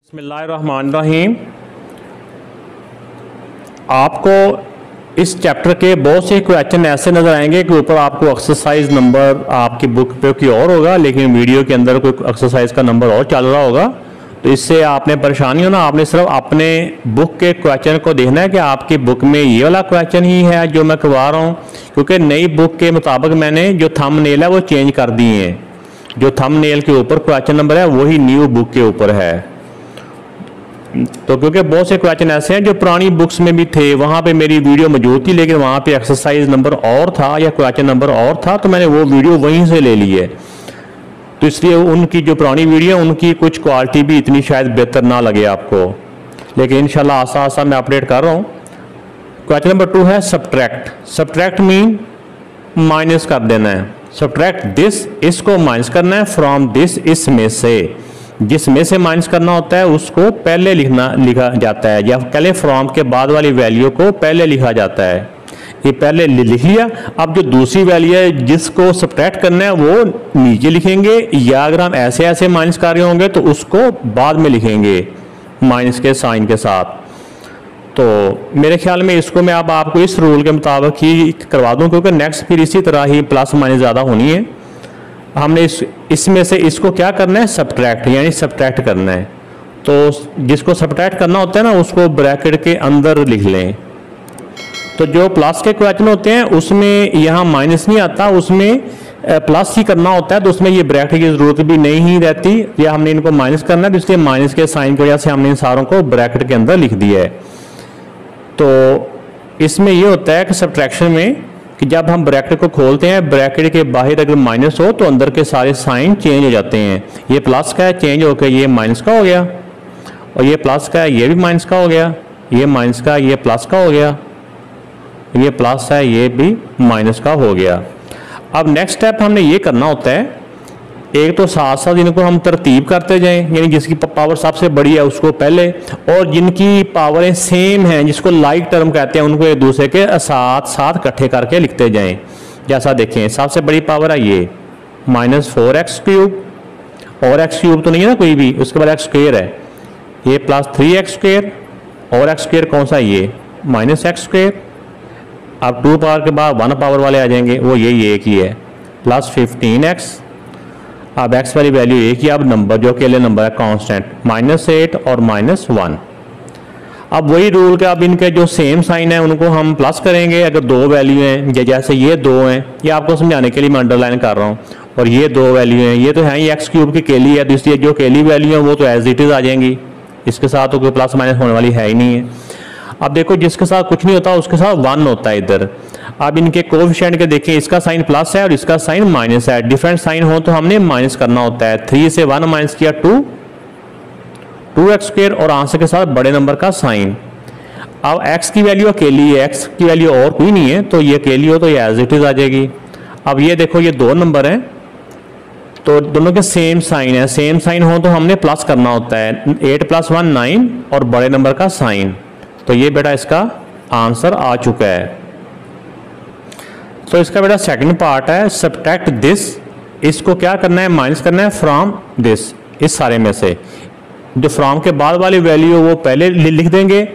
बिस्मिल्लाहिर्रहमानिर्रहीम। आपको इस चैप्टर के बहुत से क्वेश्चन ऐसे नज़र आएंगे कि ऊपर आपको एक्सरसाइज नंबर आपकी बुक पे कोई और होगा, लेकिन वीडियो के अंदर कोई एक्सरसाइज का नंबर और चल रहा होगा। तो इससे आपने परेशानी हो ना, आपने सिर्फ अपने बुक के क्वेश्चन को देखना है कि आपकी बुक में ये वाला क्वेश्चन ही है जो मैं करवा रहा हूँ, क्योंकि नई बुक के मुताबिक मैंने जो थंबनेल है वो चेंज कर दिए हैं। जो थंबनेल के ऊपर क्वेश्चन नंबर है वही न्यू बुक के ऊपर है। तो क्योंकि बहुत से क्वेश्चन ऐसे हैं जो पुरानी बुक्स में भी थे, वहाँ पे मेरी वीडियो मौजूद थी, लेकिन वहाँ पे एक्सरसाइज नंबर और था या क्वेश्चन नंबर और था, तो मैंने वो वीडियो वहीं से ले ली है। तो इसलिए उनकी जो पुरानी वीडियो उनकी कुछ क्वालिटी भी इतनी शायद बेहतर ना लगे आपको, लेकिन इंशाल्लाह आसा आसा मैं अपडेट कर रहा हूँ। क्वेश्चन नंबर 2 है सब्ट्रैक्ट। सब्ट्रैक्ट मीन माइनस कर देना है। सब्ट्रैक्ट दिस, इसको माइनस करना है, फ्रॉम दिस, इसमें से। जिसमें से माइनस करना होता है उसको पहले लिखा जाता है, या पहले फ्रॉम के बाद वाली वैल्यू को पहले लिखा जाता है। ये पहले लिख लिया। अब जो दूसरी वैल्यू है जिसको सब्ट्रैक्ट करना है वो नीचे लिखेंगे, या अगर हम ऐसे ऐसे माइनस कर रहे होंगे तो उसको बाद में लिखेंगे माइनस के साइन के साथ। तो मेरे ख्याल में इसको मैं अब आपको इस रूल के मुताबिक ही करवा दूं, क्योंकि नेक्स्ट फिर इसी तरह ही प्लस माइनस ज़्यादा होनी है। हमने इसमें से इसको क्या करना है, सब्ट्रैक्ट, यानी सब्ट्रैक्ट करना है। तो जिसको सब्ट्रैक्ट करना होता है ना उसको ब्रैकेट के अंदर लिख लें। तो जो प्लस के क्वेश्चन होते हैं उसमें यहाँ माइनस नहीं आता, उसमें प्लस ही करना होता है, तो उसमें ये ब्रैकेट की ज़रूरत भी नहीं रहती, या हमने इनको माइनस करना है तो इसलिए माइनस के साइन की वजह से हमने इन सारों को ब्रैकेट के अंदर लिख दिया है। तो इसमें ये होता है कि सब्ट्रैक्शन में कि जब हम ब्रैकेट को खोलते हैं, ब्रैकेट के बाहर अगर माइनस हो तो अंदर के सारे साइन चेंज हो जाते हैं। ये प्लस का है, चेंज होकर ये माइनस का हो गया, और ये प्लस का है, ये भी माइनस का हो गया, ये माइनस का, ये प्लस का हो गया, ये प्लस है, ये भी माइनस का हो गया। अब नेक्स्ट स्टेप हमने ये करना होता है, एक तो साथ साथ इनको हम तरतीब करते जाएं, यानी जिसकी पावर सबसे बड़ी है उसको पहले, और जिनकी पावरें सेम हैं, जिसको लाइक टर्म कहते हैं, उनको एक दूसरे के साथ साथ इकट्ठे करके लिखते जाएं। जैसा देखें, सबसे बड़ी पावर है ये -4x³ और x³ तो नहीं है ना कोई भी, उसके बाद x² है, ये +3x², और x² कौन सा है, ये -x²। अब 2 पावर के बाद 1 पावर वाले आ जाएंगे, वो ये एक ही है, +15x। अब x वाली वैल्यू एक ही, अब नंबर जो अकेले नंबर है कांस्टेंट, -8 और -1। अब वही रूल का, अब इनके जो सेम साइन है उनको हम प्लस करेंगे अगर 2 वैल्यू हैं, जैसे ये 2 हैं, ये आपको समझाने के लिए मैं अंडरलाइन कर रहा हूँ, और ये 2 वैल्यू हैं, ये तो है ही x³ की अकेली है, तो इसलिए जो अकेली वैल्यू है वो तो एज इट इज आ जाएंगी, इसके साथ तो कोई प्लस माइनस होने वाली है ही नहीं है। अब देखो, जिसके साथ कुछ नहीं होता उसके साथ 1 होता है इधर। अब इनके कोएफिशिएंट के देखें, इसका साइन प्लस है और इसका साइन माइनस है, डिफरेंट साइन हो तो हमने माइनस करना होता है। 3 से 1 माइनस किया 2x², और आंसर के साथ बड़े नंबर का साइन। अब x की वैल्यू अकेली है, x की वैल्यू और कोई नहीं है, तो ये अकेली हो तो ये एज इट इज आ जाएगी। अब ये देखो, ये 2 नंबर हैं तो दोनों के सेम साइन है, सेम साइन हो तो हमने प्लस करना होता है, 8 + 1 9, और बड़े नंबर का साइन। तो ये बेटा इसका आंसर आ चुका है। तो इसका बेटा सेकंड पार्ट है सब्ट्रैक्ट दिस, इसको क्या करना है, माइनस करना है फ्रॉम दिस, इस सारे में से। जो फ्रॉम के बाद वाली वैल्यू वो पहले लिख देंगे,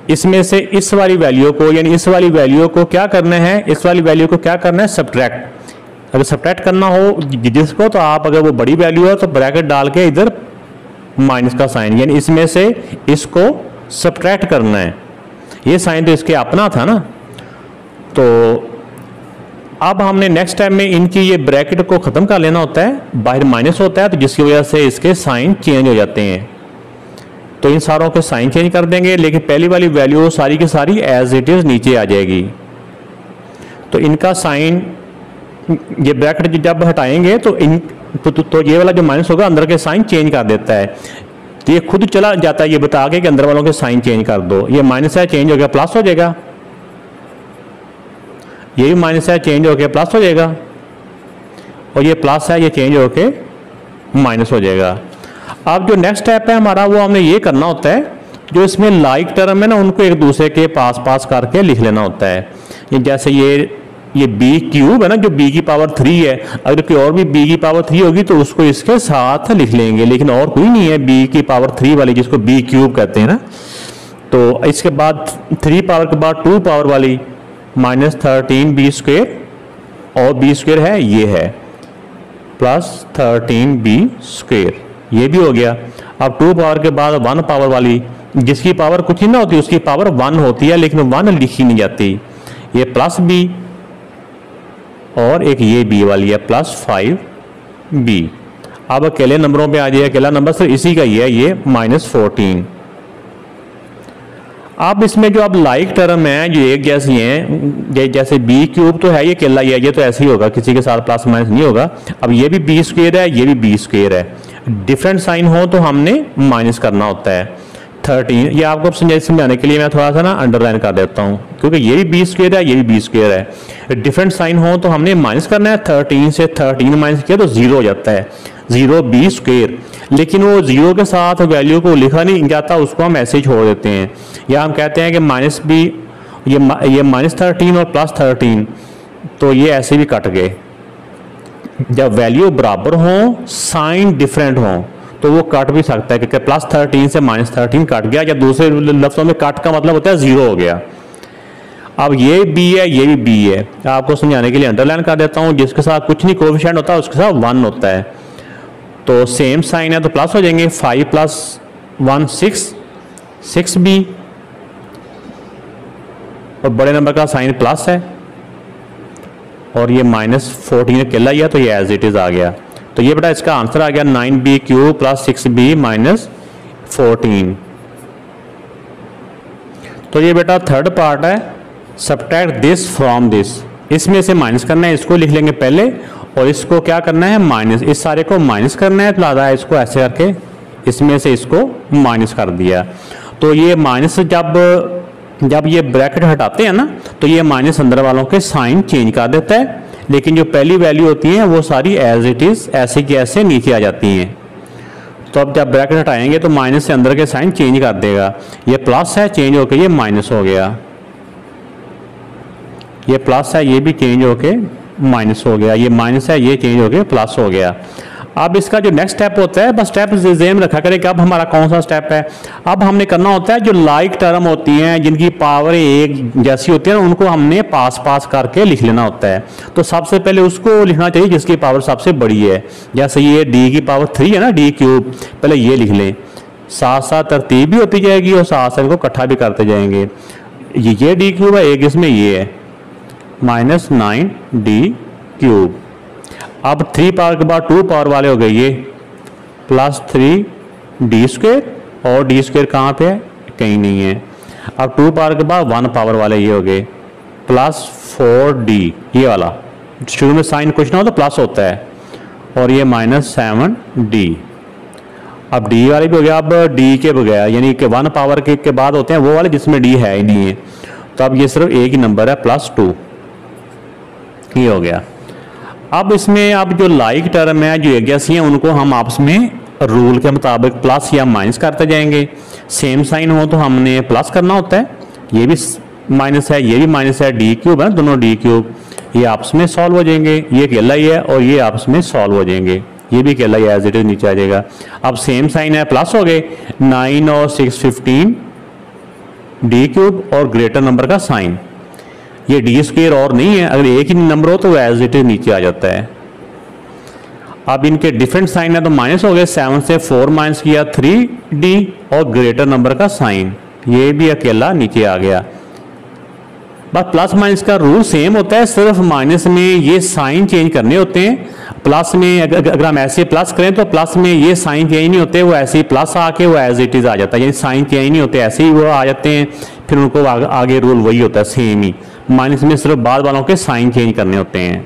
इसमें से इस वाली वैल्यू को, यानी इस वाली वैल्यू को क्या करना है, इस वाली वैल्यू को क्या करना है, सब्ट्रैक्ट। अगर सब्ट्रैक्ट करना हो जिसको, तो आप अगर वो बड़ी वैल्यू है तो ब्रैकेट डाल के इधर माइनस का साइन, यानी इसमें से इसको सब्ट्रैक्ट करना है। ये साइन तो इसके अपना था ना। तो अब हमने नेक्स्ट टाइम में इनकी ये ब्रैकेट को ख़त्म कर लेना होता है, बाहर माइनस होता है तो जिसकी वजह से इसके साइन चेंज हो जाते हैं। तो इन सारों के साइन चेंज कर देंगे, लेकिन पहली वाली वैल्यू सारी की सारी एज इट इज़ नीचे आ जाएगी। तो इनका साइन, ये ब्रैकेट जब हटाएंगे तो तो ये वाला जो माइनस होगा अंदर के साइन चेंज कर देता है, तो ये खुद चला जाता है ये बता के कि अंदर वालों के साइन चेंज कर दो। ये माइनस है, चेंज हो गया प्लस हो जाएगा, ये भी माइनस है, चेंज हो गया प्लस हो जाएगा, और ये प्लस है, ये चेंज हो के माइनस हो जाएगा। अब जो नेक्स्ट स्टेप है हमारा, वो हमने ये करना होता है, जो इसमें लाइक टर्म है ना उनको एक दूसरे के पास पास करके लिख लेना होता है। जैसे ये ये बी क्यूब है ना, जो बी की पावर 3 है, अगर कोई और भी बी की पावर 3 होगी तो उसको इसके साथ लिख लेंगे, लेकिन और कोई नहीं है बी की पावर 3 वाली जिसको बी क्यूब कहते हैं ना। तो इसके बाद 3 पावर के बाद 2 पावर वाली -13 बी स्क्वेयर, और बी स्क्वेयर है ये है +13 बी स्क्वेयर, ये भी हो गया। अब 2 पावर के बाद 1 पावर वाली जिसकी पावर कुछ ही ना होती, उसकी पावर 1 होती है, लेकिन 1 लिखी नहीं जाती, ये प्लस बी, और एक ये बी वाली है +5 बी। अब अकेले नंबरों पे आ जाए, अकेला नंबर सिर्फ इसी का ही है, ये -14। अब इसमें जो अब लाइक टर्म है जो एक जैसी हैं, जैसे बी क्यूब तो है, ये अकेला ही है, ये तो ऐसे ही होगा, किसी के साथ प्लस माइनस नहीं होगा। अब ये भी बी स्क्वेयर है, ये भी बी स्क्वेयर है, डिफरेंट साइन हो तो हमने माइनस करना होता है। 13, ये आपको समझाने के लिए मैं थोड़ा सा ना अंडरलाइन कर देता हूँ, क्योंकि ये भी बी स्क्वेयर है, ये भी बी स्क्वेयर है, डिफरेंट साइन हो तो हमने माइनस करना है। 13 से 13 माइनस किया तो 0 हो जाता है, 0 बी स्क्वेयर, लेकिन वो 0 के साथ वैल्यू को लिखा नहीं जाता, उसको हम ऐसे ही छोड़ देते हैं, या हम कहते हैं कि माइनस बी, ये -13 और +13, तो ये ऐसे भी कट गए। जब वैल्यू बराबर हो, साइन डिफरेंट हो, तो वो कट भी सकता है, क्योंकि +13 से -13 कट गया, या दूसरे लफ्जों में कट का मतलब होता है 0 हो गया। अब ये बी है, ये भी बी है, आपको समझाने के लिए अंडरलाइन कर देता हूँ, जिसके साथ कुछ नहीं कोएफिशिएंट होता उसके साथ 1 होता है, तो सेम साइन है तो प्लस हो जाएंगे। 5 + 1 6 बी, और बड़े नंबर का साइन प्लस है, और ये -14 अकेला ही है, तो ये एज इट इज आ गया। तो ये बेटा इसका आंसर आ गया 9b क्यूब + 6b - 14। तो ये बेटा थर्ड पार्ट है, सब्ट्रैक्ट दिस फ्रॉम दिस, इसमें से माइनस करना है, इसको लिख लेंगे पहले, और इसको क्या करना है माइनस, इस सारे को माइनस करना है, तो लादा है इसको ऐसे करके इसमें से इसको माइनस कर दिया। तो ये माइनस जब ये ब्रैकेट हटाते हैं ना, तो ये माइनस अंदर वालों के साइन चेंज कर देता है, लेकिन जो पहली वैल्यू होती है वो सारी एज इट इज ऐसे की ऐसे नीचे आ जाती हैं। तो अब जब ब्रैकेट हटाएंगे तो माइनस से अंदर के साइन चेंज कर देगा, ये प्लस है चेंज होके ये माइनस हो गया, ये प्लस है ये भी चेंज होके माइनस हो गया, ये माइनस है ये चेंज होके प्लस हो गया। अब इसका जो नेक्स्ट स्टेप होता है, बस स्टेप जेम रखा करें कि अब हमारा कौन सा स्टेप है। अब हमने करना होता है जो लाइक टर्म होती हैं, जिनकी पावर एक जैसी होती है ना, उनको हमने पास करके लिख लेना होता है। तो सबसे पहले उसको लिखना चाहिए जिसकी पावर सबसे बड़ी है, जैसे ये डी की पावर 3 है ना, डी क्यूब, पहले ये लिख लें, साथ साथ तरतीब भी होती जाएगी और साथ साथ इनको इकट्ठा भी करते जाएंगे। ये डी क्यूब है, एक इसमें ये है -9d क्यूब। अब 3 पावर के बाद 2 पावर वाले हो गए ये +3d स्क्वेयर, और डी स्क्वेयर कहाँ पे है, कहीं नहीं है। अब 2 पावर के बाद 1 पावर वाले ये हो गए +4d, ये वाला शुरू में साइन कुछ ना हो तो प्लस होता है, और ये -7d। अब d वाले भी हो गया, अब d के बगैर यानी कि 1 पावर के बाद होते हैं वो वाले जिसमें d है ही नहीं है, तो अब ये सिर्फ एक ही नंबर है +2, ये हो गया। अब इसमें अब जो लाइक टर्म है जो एक जैसी हैं उनको हम आपस में रूल के मुताबिक प्लस या माइनस करते जाएंगे। सेम साइन हो तो हमने प्लस करना होता है, ये भी माइनस है ये भी माइनस है, डी क्यूब है दोनों डी क्यूब, ये आपस में सॉल्व हो जाएंगे, ये अकेला ही है और ये आपस में सॉल्व हो जाएंगे, ये भी अकेला ही एज इट इज नीचे आ जाएगा। अब सेम साइन है प्लस हो गए, 9 और 6 15 डी क्यूब और ग्रेटर नंबर का साइन, ये डी स्क्वेयर और नहीं है, अगर एक ही नंबर हो तो एज इट इज नीचे आ जाता है। अब इनके डिफरेंट साइन है तो माइनस हो गए, 7 से 4 माइनस किया 3d और ग्रेटर नंबर का साइन, ये भी अकेला नीचे आ गया। बस प्लस माइनस का रूल सेम होता है, सिर्फ माइनस में ये साइन चेंज करने होते हैं। प्लस में अगर हम ऐसे प्लस करें तो प्लस में ये साइन चेंज नहीं होते, वो ऐसे ही प्लस आके वो एज इट इज आ जाता है, यानी साइन चेंज नहीं होते, ऐसे ही वो आ जाते हैं, फिर उनको आगे रूल वही होता है सेम ही। माइनस में सिर्फ बाद वालों के साइन चेंज करने होते हैं।